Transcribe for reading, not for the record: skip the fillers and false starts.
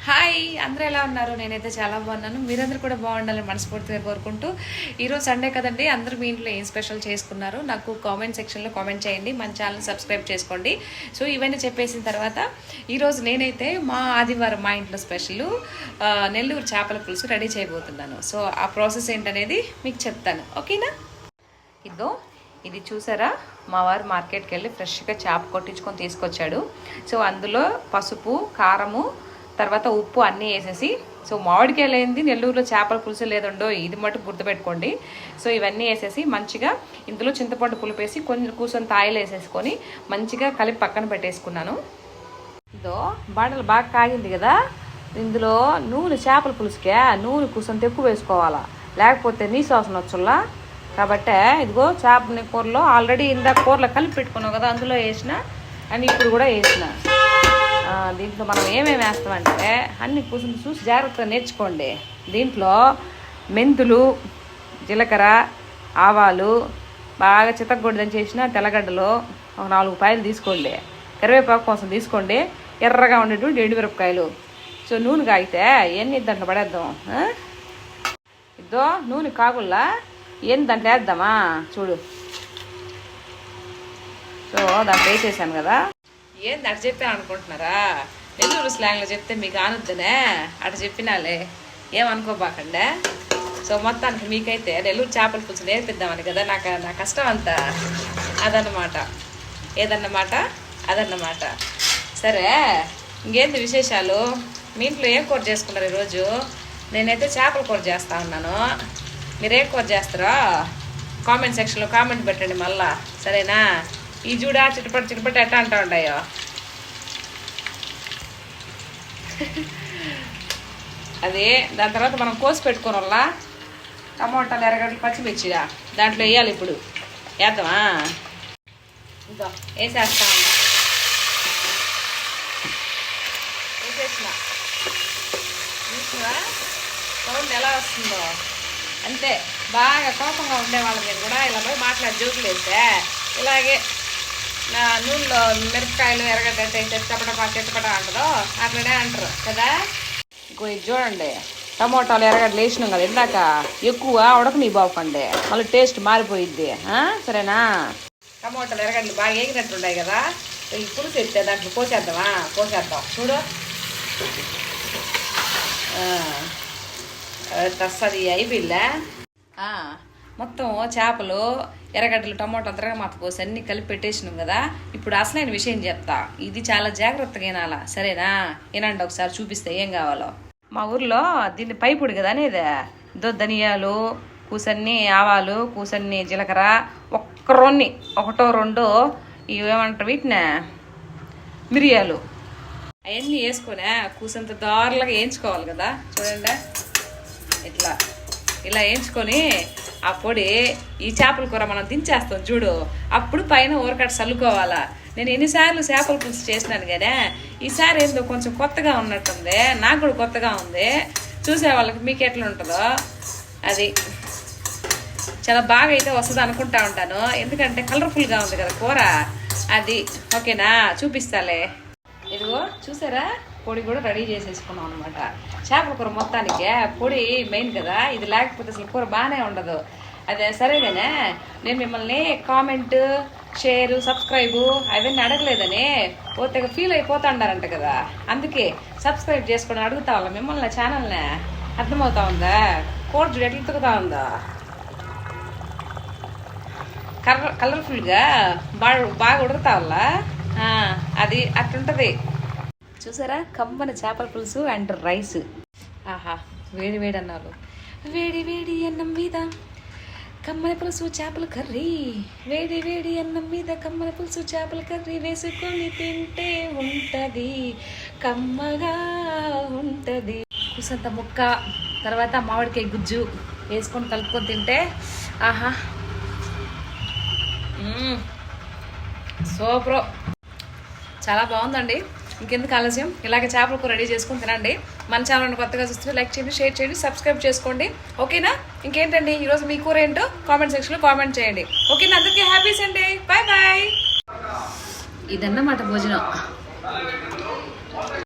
Hi, అందరూ ఎలా ఉన్నారు? నేనైతే చాలా బాగున్నాను. మీరందరూ కూడా బాగుండాలని మనస్ఫూర్తిగా కోరుకుంటూ, ఈరోజు సండే కదండి, అందరూ మీ ఇంట్లో ఏం స్పెషల్ చేసుకున్నారు నాకు కామెంట్ సెక్షన్లో కామెంట్ చేయండి. మన ఛానల్ సబ్స్క్రైబ్ చేసుకోండి. సో ఇవన్నీ చెప్పేసిన తర్వాత ఈరోజు నేనైతే మా ఆదివారం మా ఇంట్లో స్పెషల్ నెల్లూరు చేపల పులుసు రెడీ చేయబోతున్నాను. సో ఆ ప్రాసెస్ ఏంటనేది మీకు చెప్తాను, ఓకేనా? ఇది చూసారా, మా వారు మార్కెట్కి వెళ్ళి ఫ్రెష్గా చేప కొట్టించుకొని తీసుకొచ్చాడు. సో అందులో పసుపు, కారము, తర్వాత ఉప్పు అన్నీ వేసేసి, సో మామిడికాయలు ఏంది నెల్లూరులో చేపల పులుసు లేదండో, ఇది మటుకు గుర్తుపెట్టుకోండి. సో ఇవన్నీ వేసేసి మంచిగా ఇందులో చింతపండు పులుపేసి కొంచెం కూర్చొని తాయిలు వేసేసుకొని మంచిగా కలిపి పక్కన పెట్టేసుకున్నాను. బాటలు బాగా కాగింది కదా, ఇందులో నూనె, చేపల పులుసుకే నూనె కూర్చొని ఎక్కువ వేసుకోవాలా, లేకపోతే నీ వాసన వచ్చుల్లా. కాబట్టి ఇదిగో చేపని కూరలో ఆల్రెడీ ఇందాక కూరలో కలిపి పెట్టుకున్నాం కదా, అందులో వేసిన అని ఇప్పుడు కూడా వేసిన. దీంట్లో మనం ఏమేమి వేస్తామంటే అన్ని కూర్చొని చూసి జాగ్రత్తగా నేర్చుకోండి. దీంట్లో మెంతులు, జీలకర్ర, ఆవాలు, బాగా చితగ్గొడ్డని చేసిన తెల్లగడ్డలు ఒక 4 పాయలు తీసుకోండి. కరివేపాకు కోసం తీసుకోండి. ఎర్రగా ఉండేటువంటి ఎండుమిరపకాయలు. సో నూనె కాగితే ఎన్ని దాంట్లో పడేద్దాం. నూనె కాగుల్లా ఏం దాంట్లో వేద్దామా చూడు. సో దాంట్లో వేసేసాను కదా. ఏంది అటు చెప్పాను అనుకుంటున్నారా? నెల్లూరు స్లాంగ్లో చెప్తే మీకు ఆనుద్దనే అటు చెప్పినాలే, ఏమనుకోబాకండే. సో మొత్తానికి మీకైతే నెల్లూరు చేపల పులుసు నేర్పిద్దామని కదా నా కష్టం అంతా. అదన్నమాట. సరే, ఇంకేంటి విశేషాలు? మీ ఇంట్లో ఏం కూర చేసుకున్నారు ఈరోజు? నేనైతే చేపల కూర చేస్తా ఉన్నాను. మీరేం కూర చేస్తారో కామెంట్ సెక్షన్లో కామెంట్ పెట్టండి మళ్ళా, సరేనా? ఈ చూడా చిటపట ఎట్లా అంటూ ఉంటాయో. అది దాని తర్వాత మనం కోసి పెట్టుకోని వల్ల టమోటాలు, ఎర్రగడ్డలు, పచ్చిమిర్చిగా దాంట్లో వేయాలి. ఇప్పుడు వేద్దామా? ఇంకా వేసేస్తా చూసినా సౌండ్ ఎలా వస్తుందో. అంతే, బాగా కోపంగా ఉండే వాళ్ళ మీద కూడా ఇలా పోయి మాట్లాడి జోకులు వేస్తే ఇలాగే నా నూనెలో మిరపకాయలు, ఎర్రగడ్డ అయితే చెట్టపట అంటారో అట్లనే అంటారు కదా. ఇంకో ఇది చూడండి, టమోటాలు, ఎర్రగడ్డలు వేసినాం కదా ఇందాక, ఎక్కువ ఉడకని బాగుండి మళ్ళీ టేస్ట్ మారిపోయిద్ది, సరేనా? టమోటాలు, ఎర్రగడ్డలు బాగా వేగినట్టుంటాయి కదా, ఈ పులుసు ఎత్తే దాంట్లో పోసేద్దాం చూడు. తస్సది అయిపోయిల్లా. మొత్తం చేపలు, ఎర్రగడ్డలు, టమోటా అంతగా మాత పోసి అన్నీ కలిపి పెట్టేసినాం కదా. ఇప్పుడు అసలైన విషయం చెప్తా, ఇది చాలా జాగ్రత్తగా వినాలా, సరేనా? వినండి ఒకసారి, చూపిస్తే ఏం కావాలో. మా ఊర్లో దీన్ని పైపుడు కదా అనేది, ధనియాలు, కూసన్ని ఆవాలు, కూసన్ని జీలకర్ర, ఒకటో రెండో ఇవేమంటారు వీటినే మిరియాలు, అవన్నీ వేసుకొని కూసంత దారులాగా వేయించుకోవాలి కదా. చూడండి, ఇలా వేయించుకొని ఆ పొడి ఈ చేపల కూర మనం దించేస్తాం చూడు, అప్పుడు పైన ఊరకట్ట చల్లుకోవాలా. నేను ఎన్నిసార్లు చేపల పులుసు చేసినాను కానీ ఈసారి ఏందో కొంచెం కొత్తగా ఉన్నట్టుంది, నాకు కూడా కొత్తగా ఉంది. చూసే వాళ్ళకి మీకు ఎట్లా ఉంటుందో అది చాలా బాగా అయితే వస్తుంది అనుకుంటా ఉంటాను, ఎందుకంటే కలర్ఫుల్గా ఉంది కదా కూర. అది ఓకేనా? చూపిస్తాలే. ఇదిగో చూసారా, పొడి కూడా రెడీ చేసేసుకున్నాం అనమాట. చేపల కూర మొత్తానికి పొడి మెయిన్ కదా, ఇది లేకపోతే అసలు కూర బాగానే ఉండదు. అదే సరేగానే, నేను మిమ్మల్ని కామెంట్, షేర్, సబ్స్క్రైబు అవన్నీ అడగలేదని పోతే ఫీల్ అయిపోతాడారంట కదా, అందుకే సబ్స్క్రైబ్ చేసుకొని అడుగుతా వాళ్ళ మిమ్మల్ని ఛానల్ని. అర్థమవుతా ఉందా? కూర చూడు ఎట్లా ఉతుకుతా ఉందా, కలర్ఫుల్గా బాగా ఉడుకుతా వాళ్ళ. అది అట్లుంటుంది చూసారా, కమ్మని చేపల పులుసు అండ్ రైస్. ఆహా, వేడి అన్నారు. వేడి అన్నం మీద కమ్మని పులుసు చేపల కర్రీ, వేడి అన్నం మీద కమ్మని పులుసు చేపల కర్రీ వేసుకొని తింటే ఉంటుంది, కమ్మగా ఉంటుంది. కూసంత ముక్క, తర్వాత మామిడికాయ గుజ్జు వేసుకొని కలుపుకొని తింటే ఆహా సూపర్, చాలా బాగుందండి. ఇంకెందుకు ఆలస్యం, ఇలాగే చేపల కూర రెడీ చేసుకుని తినండి. మన ఛానల్ని కొత్తగా చూస్తే లైక్ చేయండి, షేర్ చేయండి, సబ్స్క్రైబ్ చేసుకోండి, ఓకేనా? ఇంకేంటండి ఈరోజు మీ కూర ఏంటో కామెంట్ సెక్షన్లో కామెంట్ చేయండి, ఓకేనా? అందరికీ హ్యాపీ సండే, బాయ్. ఇదన్నమాట భోజనం.